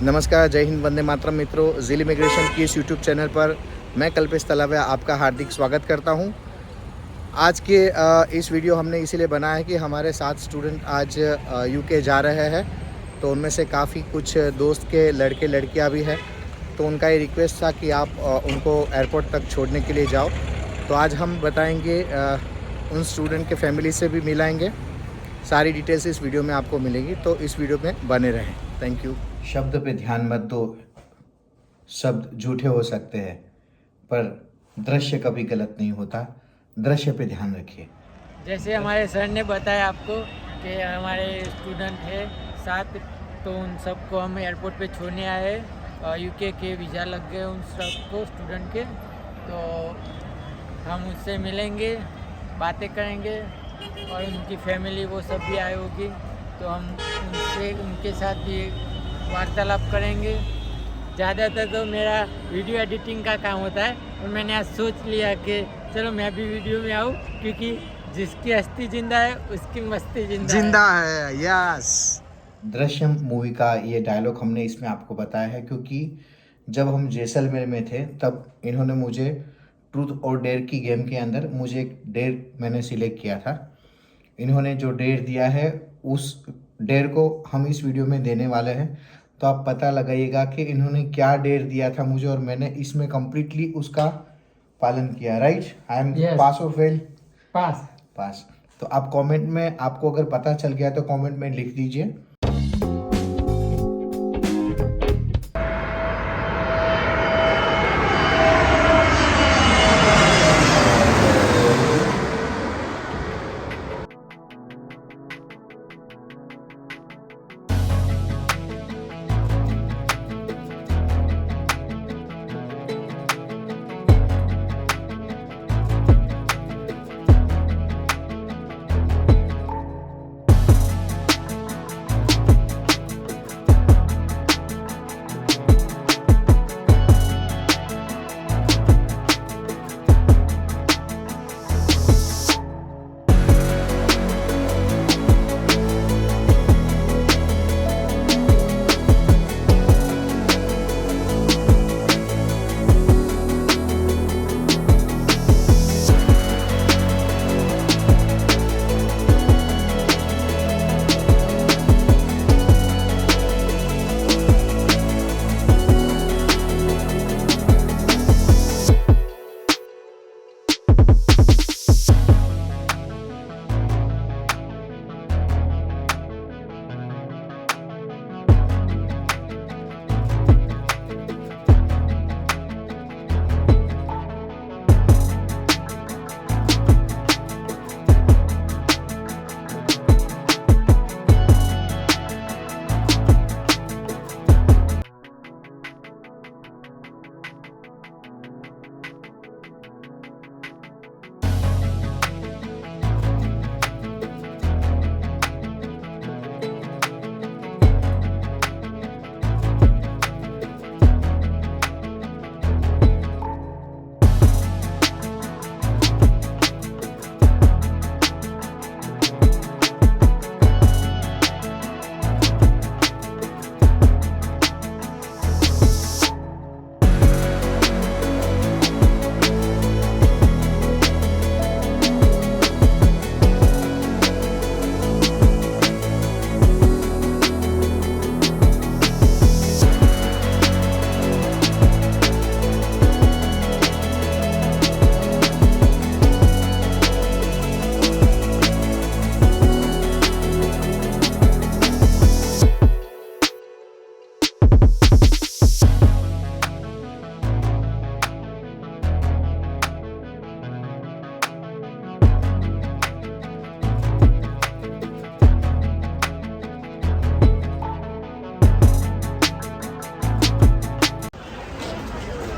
नमस्कार, जय हिंद, वंदे मातरम। मित्रों, ज़िल इमिग्रेशन की इस यूट्यूब चैनल पर मैं कल्पेश तलाविया आपका हार्दिक स्वागत करता हूं। आज के इस वीडियो हमने इसीलिए बनाया है कि हमारे 7 स्टूडेंट आज यूके जा रहे हैं, तो उनमें से काफ़ी कुछ दोस्त के लड़के लड़कियां भी हैं। तो उनका ये रिक्वेस्ट था कि आप उनको एयरपोर्ट तक छोड़ने के लिए जाओ। तो आज हम बताएंगे, उन स्टूडेंट के फैमिली से भी मिलाएंगे। सारी डिटेल्स इस वीडियो में आपको मिलेंगी, तो इस वीडियो में बने रहें। Thank you. शब्द पे ध्यान मत दो, शब्द झूठे हो सकते हैं पर दृश्य कभी गलत नहीं होता। दृश्य पे ध्यान रखिए। जैसे हमारे सर ने बताया आपको कि हमारे स्टूडेंट है 7, तो उन सबको हम एयरपोर्ट पे छोड़ने आए हैं। यूके के वीज़ा लग गए उन सबको स्टूडेंट के, तो हम उससे मिलेंगे, बातें करेंगे और उनकी फैमिली वो सब भी आई होगी, तो हम उनके साथ भी वार्तालाप करेंगे। ज़्यादातर तो मेरा वीडियो एडिटिंग का काम होता है, और मैंने आज सोच लिया कि चलो मैं भी वीडियो में आऊँ, क्योंकि जिसकी हस्ती जिंदा है उसकी मस्ती जिंदा है। यस। दृश्यम मूवी का ये डायलॉग हमने इसमें आपको बताया है, क्योंकि जब हम जैसलमेर में थे तब इन्होंने मुझे ट्रूथ और डेयर की गेम के अंदर मुझे एक डेयर मैंने सिलेक्ट किया था। इन्होंने जो डेयर दिया है उस डेयर को हम इस वीडियो में देने वाले हैं। तो आप पता लगाइएगा कि इन्होंने क्या डेयर दिया था मुझे, और मैंने इसमें कम्प्लीटली उसका पालन किया। राइट? आई एम पास और फेल? पास। पास। तो आप कमेंट में, आपको अगर पता चल गया तो कमेंट में लिख दीजिए।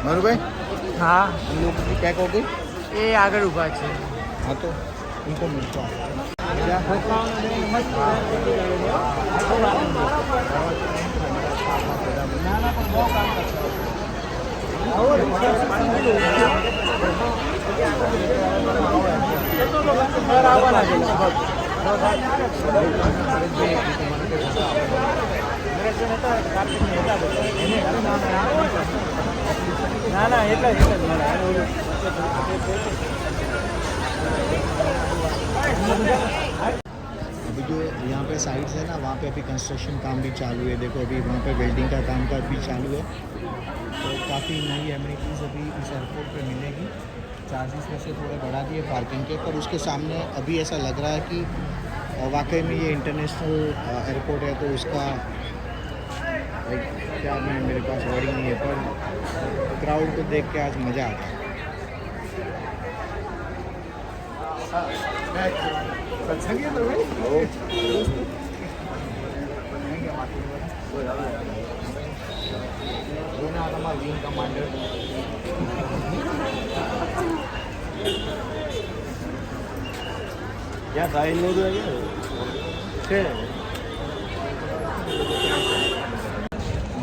मनु भाई, हाँ, हम लोग की क्या कहोगे? ये आगे ऊभा છે। हाँ, तो उनको मिलता हूँ। अभी जो यहाँ पे साइड्स है ना, वहाँ पे अभी कंस्ट्रक्शन काम भी चालू है। देखो अभी वहाँ पे वेल्डिंग का काम भी चालू है। तो काफ़ी नई एमिनिटीज़ अभी इस एयरपोर्ट पे मिलेगी। चार्जेस में से थोड़े बढ़ा दिए पार्किंग के, पर उसके सामने अभी ऐसा लग रहा है कि वाकई में ये इंटरनेशनल एयरपोर्ट है। तो उसका क्या मैं, मेरे पास वर्डिंग नहीं है, पर क्राउड को देख के आज मज़ा आता है। विंग कमांडर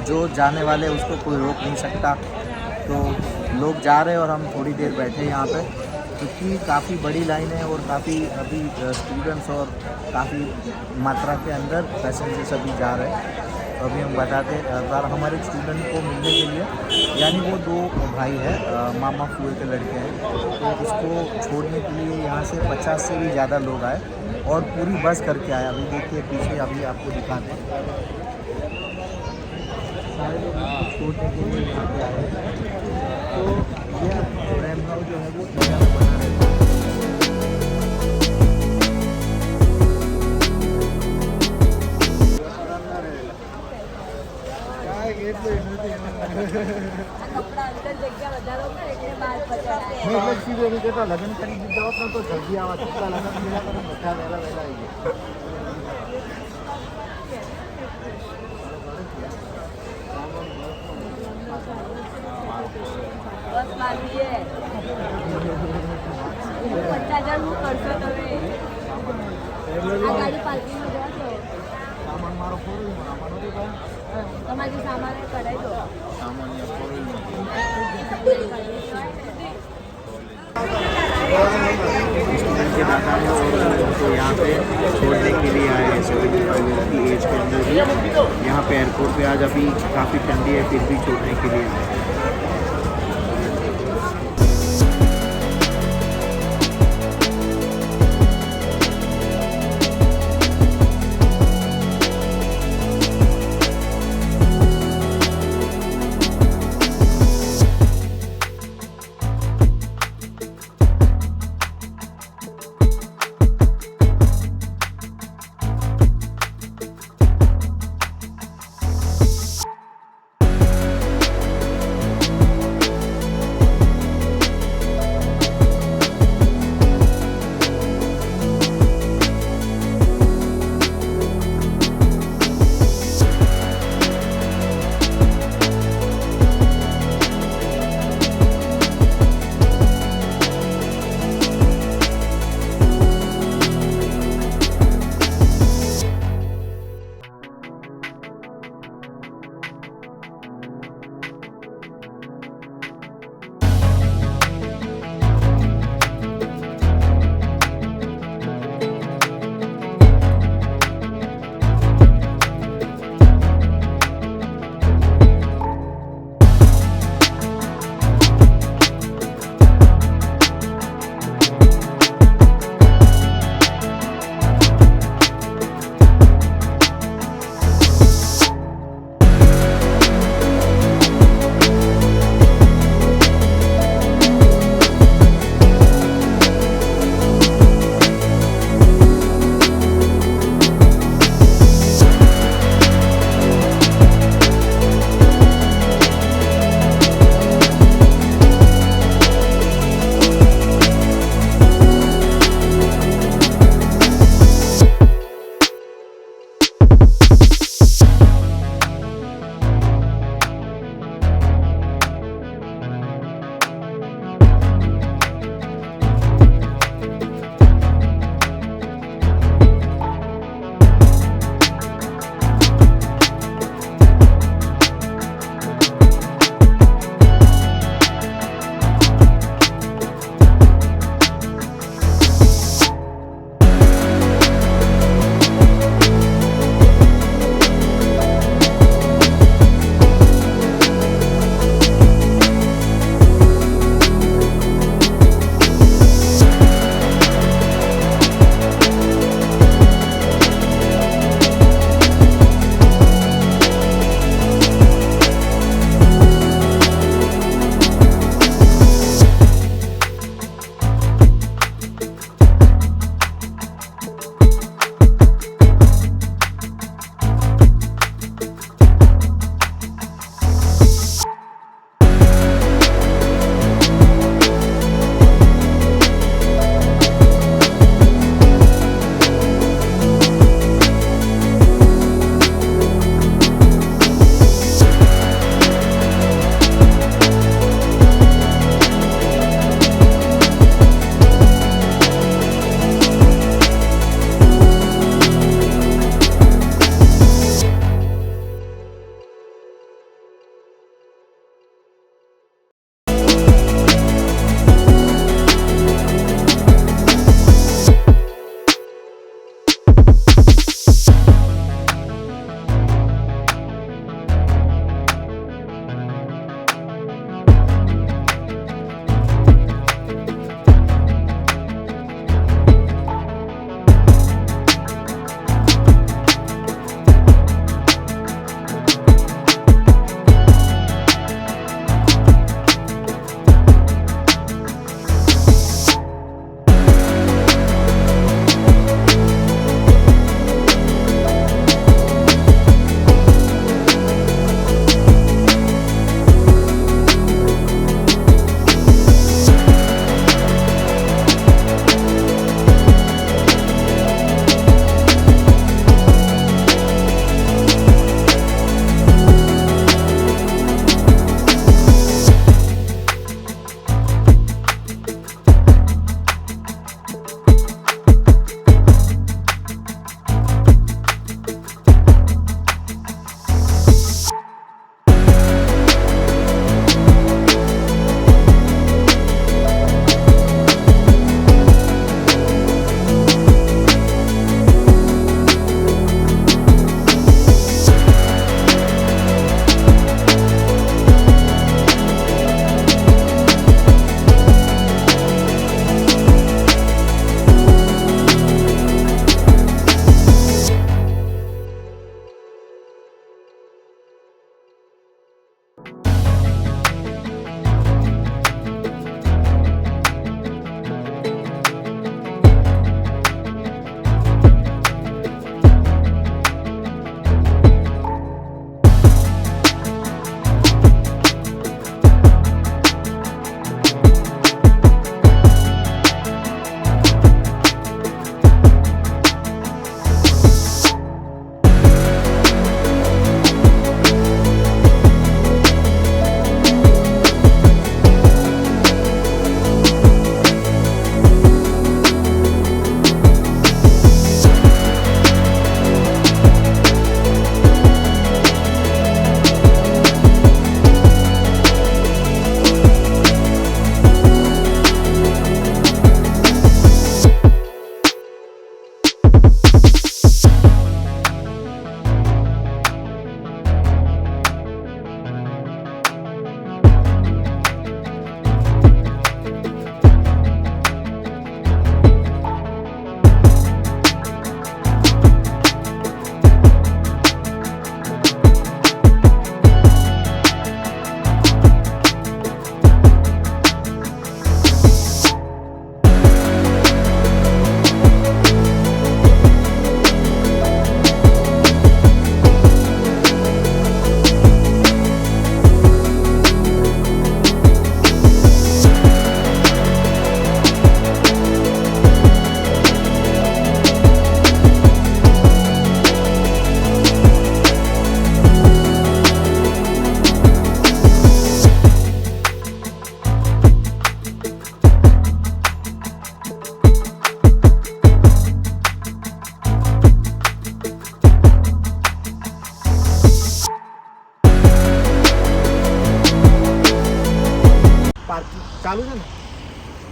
जो जाने वाले उसको कोई रोक नहीं सकता। तो लोग जा रहे हैं और हम थोड़ी देर बैठे यहाँ पे, क्योंकि काफ़ी बड़ी लाइन है और काफ़ी अभी स्टूडेंट्स और काफ़ी मात्रा के अंदर पैसेंजर्स अभी जा रहे हैं। तो अभी हम बताते हैं हमारे स्टूडेंट को मिलने के लिए, यानी वो दो भाई है, मामा फूल के लड़के हैं। तो उसको छोड़ने के लिए यहाँ से 50 से भी ज़्यादा लोग आए और पूरी बस करके आए। अभी देखिए पीछे, अभी आपको दिखाते हैं, सारे लोग उसको छोड़ने के लिए यहाँ पे आए हैं। तो ये रैमगांव जो है वो इंडिया में बना है। लगन करी जाओ तो जल्दी आवा लगन मिला कर बच्चा वेला वेला बस बाकी है 50,000 હું કરશો તમે આ ગાડી પાર્કિંગમાં જશો સામાન મારો ફોર તમારી સામાન કઢાઈ દો सामान या फोर के दादा हैं और उनको यहाँ पे छोड़ने के लिए आए हैं 75 ईयर की एज के अंदर भी। यहाँ पे एयरपोर्ट पे आज अभी काफ़ी ठंडी है, फिर भी छोड़ने के लिए आए हैं। पार्किंग चालू है ना,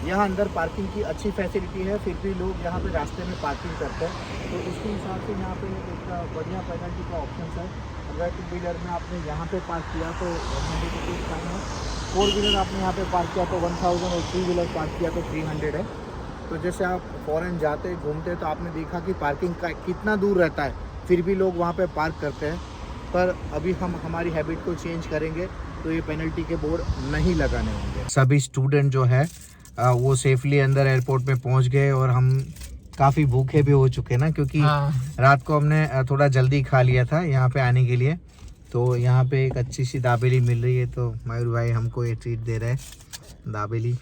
यहाँ अंदर पार्किंग की अच्छी फैसिलिटी है, फिर भी लोग यहाँ पे रास्ते में पार्किंग करते हैं। तो उसके हिसाब से यहाँ पे एक बढ़िया पेनल्टी का ऑप्शन है। अगर टू व्हीलर में आपने यहाँ पे पार्क किया तो 100 रुपीज़ फाइन है, 4 व्हीलर आपने यहाँ पे पार्क किया तो 1000 और 3 व्हीलर पार्क किया तो 300 है। तो जैसे आप फ़ॉरेन जाते घूमते तो आपने देखा कि पार्किंग का कितना दूर रहता है, फिर भी लोग वहाँ पे पार्क करते हैं। पर अभी हम हमारी हैबिट को चेंज करेंगे तो ये पेनल्टी के बोर्ड नहीं लगाने होंगे। सभी स्टूडेंट जो है वो सेफली अंदर एयरपोर्ट में पहुंच गए और हम काफ़ी भूखे भी हो चुके ना, क्योंकि रात को हमने थोड़ा जल्दी खा लिया था यहाँ पे आने के लिए। तो यहाँ पे एक अच्छी सी दाबेली मिल रही है, तो मयूर भाई हमको ये ट्रीट दे रहे हैं, दाबेली।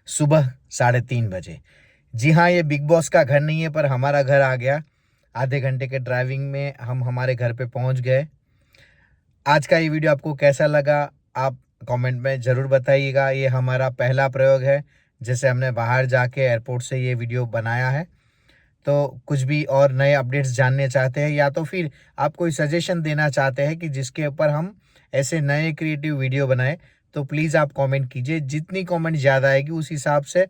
सुबह 3:30 बजे। जी हाँ, ये बिग बॉस का घर नहीं है पर हमारा घर आ गया। आधे घंटे के ड्राइविंग में हम हमारे घर पे पहुँच गए। आज का ये वीडियो आपको कैसा लगा आप कमेंट में ज़रूर बताइएगा। ये हमारा पहला प्रयोग है, जैसे हमने बाहर जाके एयरपोर्ट से ये वीडियो बनाया है। तो कुछ भी और नए अपडेट्स जानने चाहते हैं या तो फिर आप कोई सजेशन देना चाहते हैं कि जिसके ऊपर हम ऐसे नए क्रिएटिव वीडियो बनाएं, तो प्लीज़ आप कमेंट कीजिए। जितनी कमेंट ज़्यादा आएगी उस हिसाब से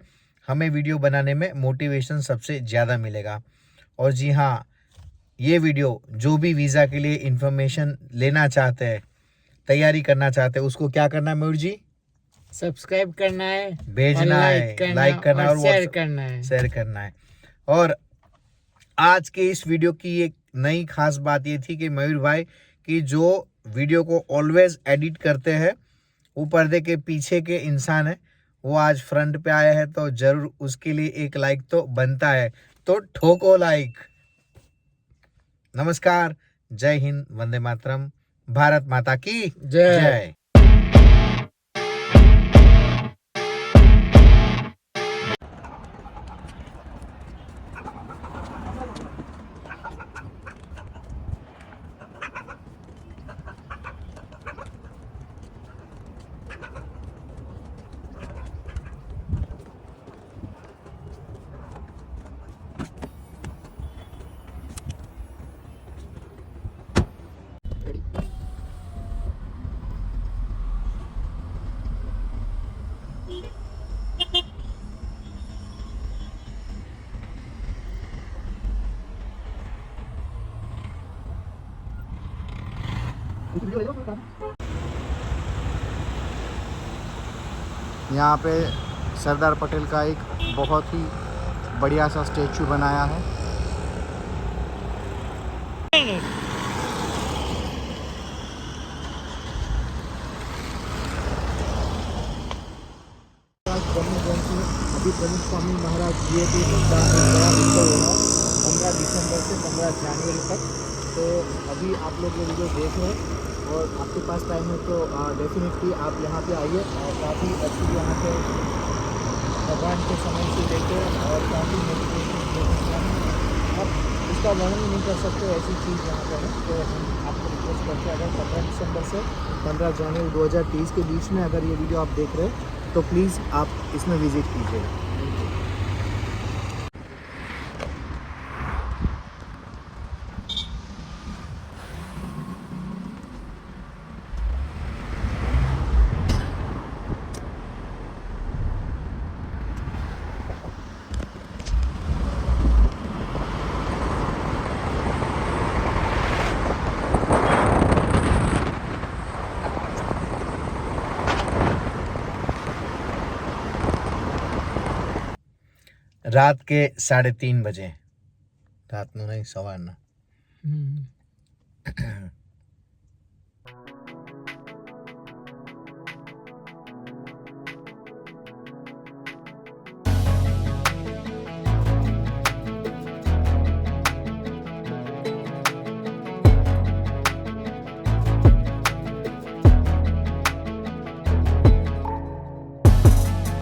हमें वीडियो बनाने में मोटिवेशन सबसे ज़्यादा मिलेगा। और जी हाँ, ये वीडियो जो भी वीज़ा के लिए इन्फॉर्मेशन लेना चाहते हैं, तैयारी करना चाहते हैं, उसको क्या करना है मयूर जी? सब्सक्राइब करना है, भेजना है, लाइक करना है और शेयर करना है। शेयर करना है। और आज के इस वीडियो की एक नई खास बात ये थी कि मयूर भाई की जो वीडियो को ऑलवेज एडिट करते हैं, वो पर्दे के पीछे के इंसान है, वो आज फ्रंट पे आया है, तो जरूर उसके लिए एक लाइक तो बनता है। तो ठोको लाइक। नमस्कार, जय हिंद, वंदे मातरम, भारत माता की जय। यहाँ पे सरदार पटेल का एक बहुत ही बढ़िया सा स्टैचू बनाया है। अभी प्रमुख स्वामी महाराज GAT का एक बड़ा उत्सव होगा 15 दिसंबर से 15 जनवरी तक। तो अभी आप लोग ये वीडियो देख रहे हैं और आपके पास टाइम है तो डेफिनेटली आप यहाँ पे आइए। और काफ़ी अच्छी यहाँ पे भगवान के समय से लेके और काफ़ी मेडिटेशन आप इसका वर्णन नहीं कर सकते, ऐसी चीज़ यहाँ पर है। तो हम आपको रिक्वेस्ट करते हैं, अगर 15 दिसंबर से 15 जनवरी 2023 के बीच में अगर ये वीडियो आप देख रहे हैं तो प्लीज़ आप इसमें विज़िट कीजिए। रात के 3:30 बजे, रात में नहीं, सवार ना।